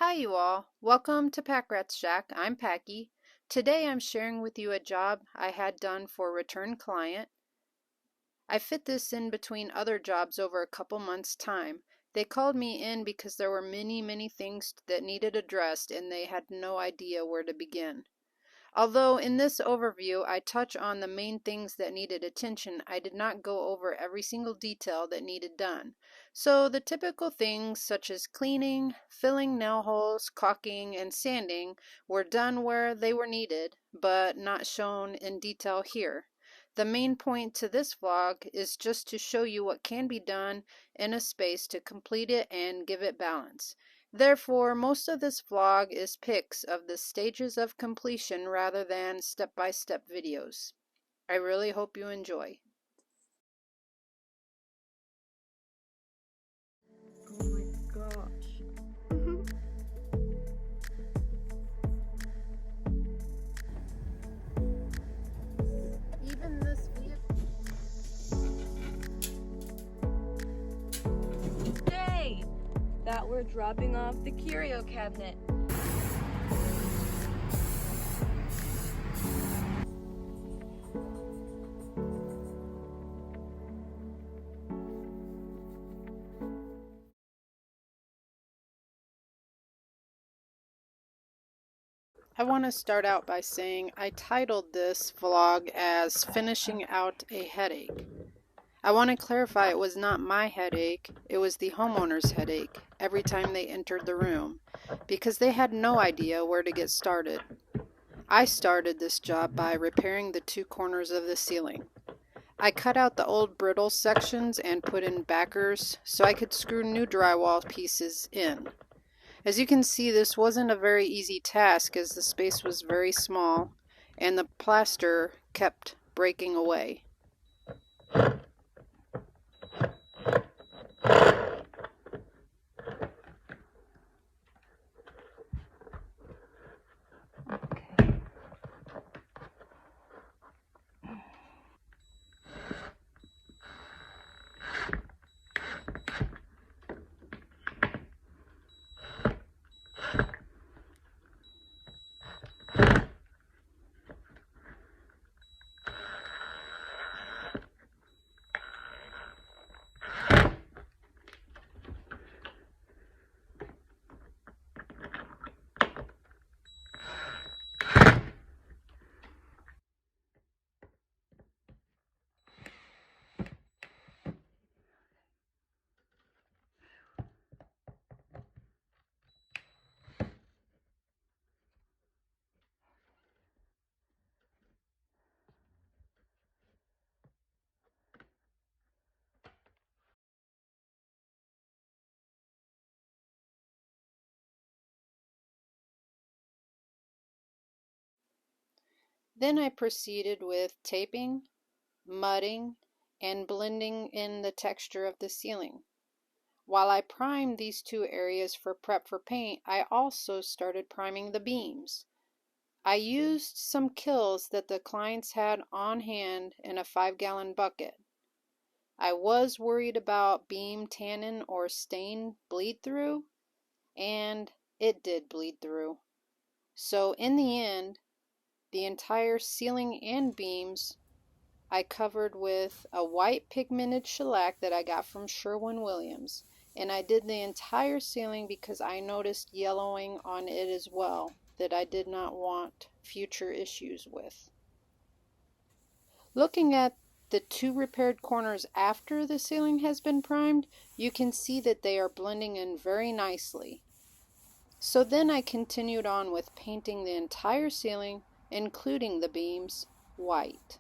Hi you all, welcome to Pack Rat's Shack. I'm Packy. Today I'm sharing with you a job I had done for a return client. I fit this in between other jobs over a couple months' time. They called me in because there were many things that needed addressed and they had no idea where to begin. Although in this overview I touch on the main things that needed attention, I did not go over every single detail that needed done. So the typical things such as cleaning, filling nail holes, caulking, and sanding were done where they were needed, but not shown in detail here. The main point to this vlog is just to show you what can be done in a space to complete it and give it balance. Therefore, most of this vlog is pics of the stages of completion rather than step-by-step videos. I really hope you enjoy. Oh my gosh. Even this Day that we're dropping off the curio cabinet. I want to start out by saying I titled this vlog as Finishing Out a Headache. I want to clarify it was not my headache, it was the homeowner's headache every time they entered the room because they had no idea where to get started. I started this job by repairing the two corners of the ceiling. I cut out the old brittle sections and put in backers so I could screw new drywall pieces in. As you can see, this wasn't a very easy task as the space was very small and the plaster kept breaking away. Then I proceeded with taping, mudding, and blending in the texture of the ceiling. While I primed these two areas for prep for paint, I also started priming the beams. I used some kills that the clients had on hand in a 5-gallon bucket. I was worried about beam tannin or stain bleed through, and it did bleed through. So in the end, the entire ceiling and beams I covered with a white pigmented shellac that I got from Sherwin-Williams. And I did the entire ceiling because I noticed yellowing on it as well that I did not want future issues with. Looking at the two repaired corners after the ceiling has been primed, you can see that they are blending in very nicely. So then I continued on with painting the entire ceiling, including the beams, white.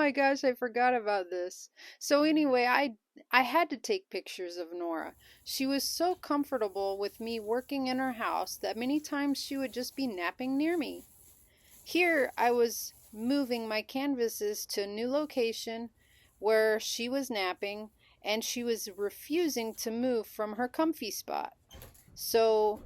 my gosh, I forgot about this. So anyway, I had to take pictures of Nora. She was so comfortable with me working in her house that many times she would just be napping near me. Here I was moving my canvases to a new location where she was napping, and she was refusing to move from her comfy spot. So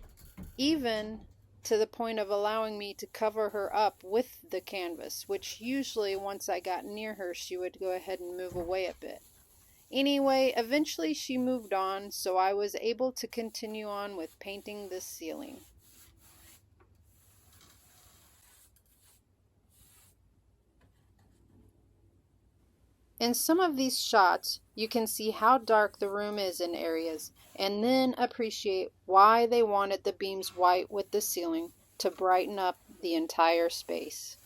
even to the point of allowing me to cover her up with the canvas, which usually once I got near her, she would go ahead and move away a bit. Anyway, eventually she moved on, so I was able to continue on with painting this ceiling. In some of these shots, you can see how dark the room is in areas, and then appreciate why they wanted the beams white with the ceiling to brighten up the entire space.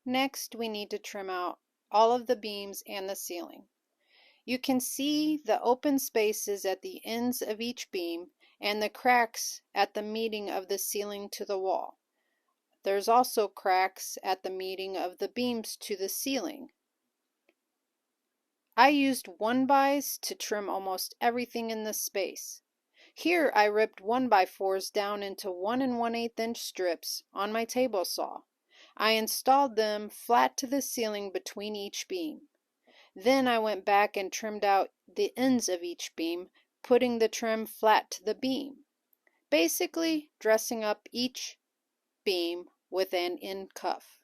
Next, we need to trim out all of the beams and the ceiling. You can see the open spaces at the ends of each beam and the cracks at the meeting of the ceiling to the wall. There's also cracks at the meeting of the beams to the ceiling. I used 1x to trim almost everything in this space. Here I ripped 1x4s down into 1 1/8 inch strips on my table saw. I installed them flat to the ceiling between each beam. Then I went back and trimmed out the ends of each beam, putting the trim flat to the beam, basically dressing up each beam with an end cuff.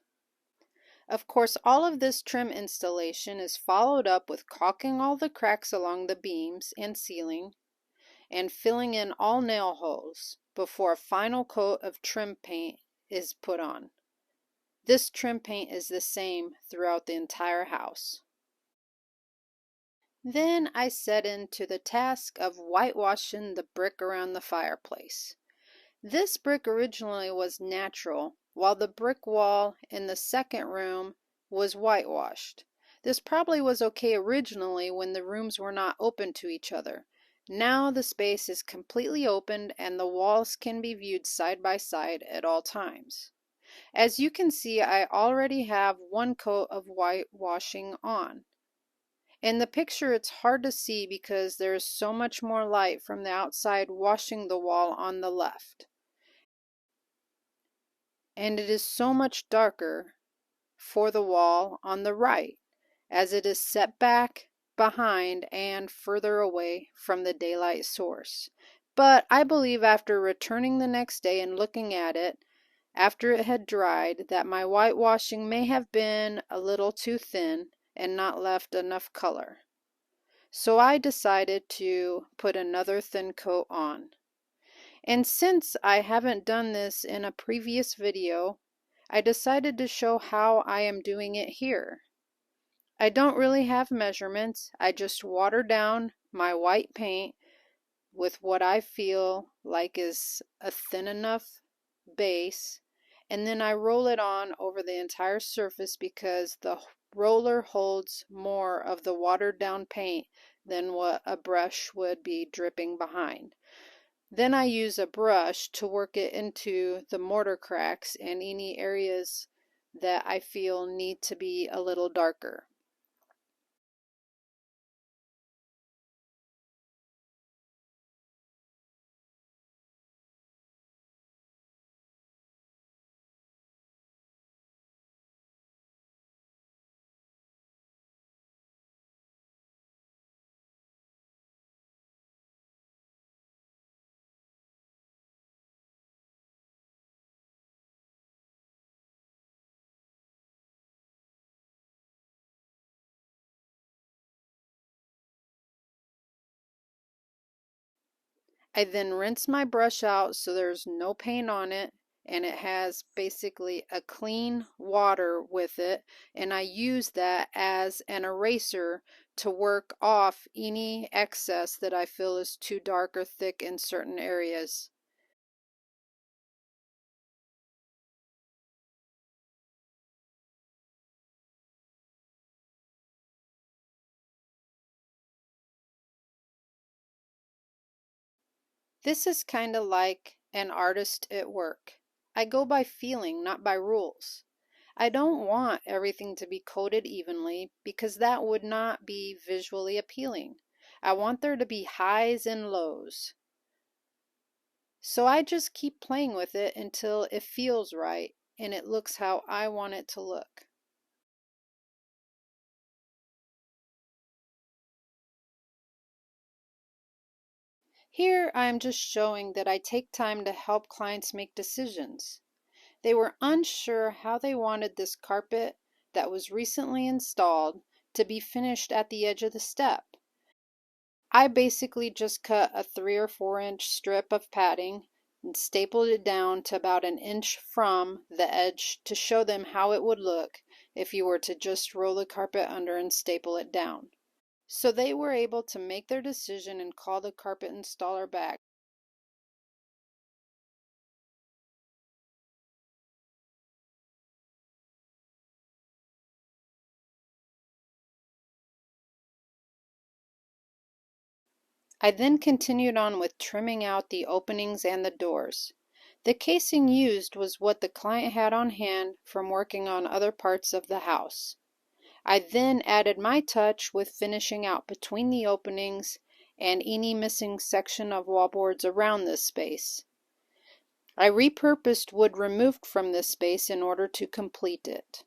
Of course, all of this trim installation is followed up with caulking all the cracks along the beams and ceiling and filling in all nail holes before a final coat of trim paint is put on. This trim paint is the same throughout the entire house. Then I set into the task of whitewashing the brick around the fireplace. This brick originally was natural, while the brick wall in the second room was whitewashed. This probably was okay originally when the rooms were not open to each other. Now the space is completely opened and the walls can be viewed side by side at all times. As you can see, I already have one coat of whitewashing on. In the picture it's hard to see because there is so much more light from the outside washing the wall on the left. And it is so much darker for the wall on the right, as it is set back, behind, and further away from the daylight source. But I believe after returning the next day and looking at it, after it had dried, that my whitewashing may have been a little too thin and not left enough color. So I decided to put another thin coat on. And since I haven't done this in a previous video, I decided to show how I am doing it here. I don't really have measurements. I just water down my white paint with what I feel like is a thin enough base, and then I roll it on over the entire surface because the roller holds more of the watered down paint than what a brush would be dripping behind. Then I use a brush to work it into the mortar cracks and any areas that I feel need to be a little darker. I then rinse my brush out so there's no paint on it and it has basically a clean water with it, and I use that as an eraser to work off any excess that I feel is too dark or thick in certain areas. This is kind of like an artist at work. I go by feeling, not by rules. I don't want everything to be coated evenly because that would not be visually appealing. I want there to be highs and lows. So I just keep playing with it until it feels right and it looks how I want it to look. Here I am just showing that I take time to help clients make decisions. They were unsure how they wanted this carpet that was recently installed to be finished at the edge of the step. I basically just cut a 3 or 4 inch strip of padding and stapled it down to about an inch from the edge to show them how it would look if you were to just roll the carpet under and staple it down. So they were able to make their decision and call the carpet installer back. I then continued on with trimming out the openings and the doors. The casing used was what the client had on hand from working on other parts of the house. I then added my touch with finishing out between the openings and any missing section of wallboards around this space. I repurposed wood removed from this space in order to complete it.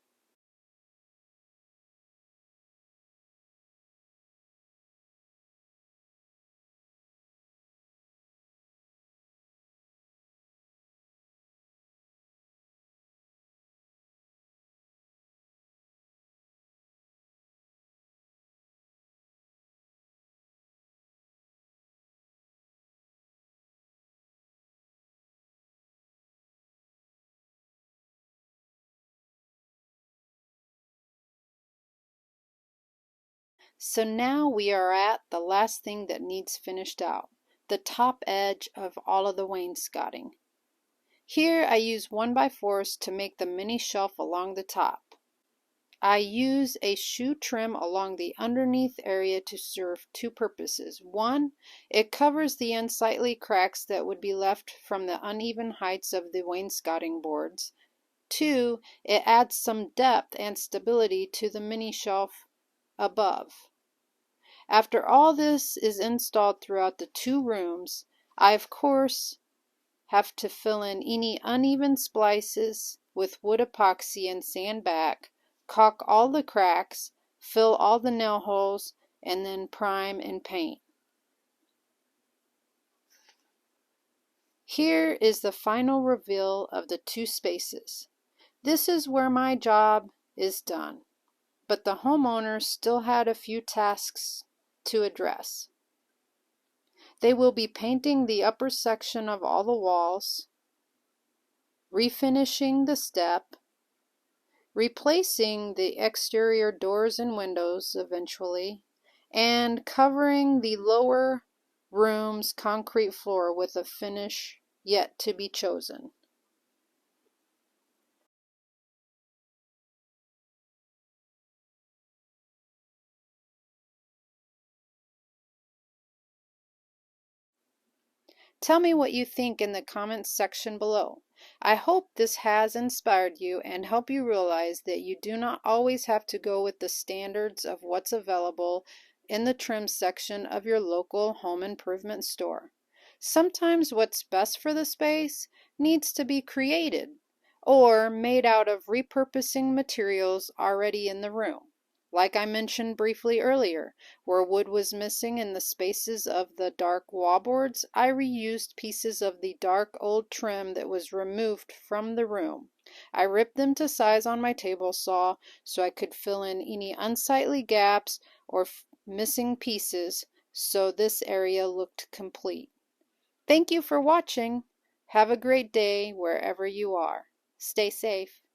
So now we are at the last thing that needs finished out, the top edge of all of the wainscoting. Here I use 1x4s to make the mini shelf along the top. I use a shoe trim along the underneath area to serve two purposes. One, it covers the unsightly cracks that would be left from the uneven heights of the wainscoting boards. Two, it adds some depth and stability to the mini shelf above. After all this is installed throughout the two rooms, I of course have to fill in any uneven splices with wood epoxy and sand back, caulk all the cracks, fill all the nail holes, and then prime and paint. Here is the final reveal of the two spaces. This is where my job is done, but the homeowner still had a few tasks to address. They will be painting the upper section of all the walls, refinishing the step, replacing the exterior doors and windows eventually, and covering the lower room's concrete floor with a finish yet to be chosen. Tell me what you think in the comments section below. I hope this has inspired you and helped you realize that you do not always have to go with the standards of what's available in the trim section of your local home improvement store. Sometimes what's best for the space needs to be created or made out of repurposing materials already in the room. Like I mentioned briefly earlier, where wood was missing in the spaces of the dark wallboards, I reused pieces of the dark old trim that was removed from the room. I ripped them to size on my table saw so I could fill in any unsightly gaps or missing pieces so this area looked complete. Thank you for watching. Have a great day wherever you are. Stay safe.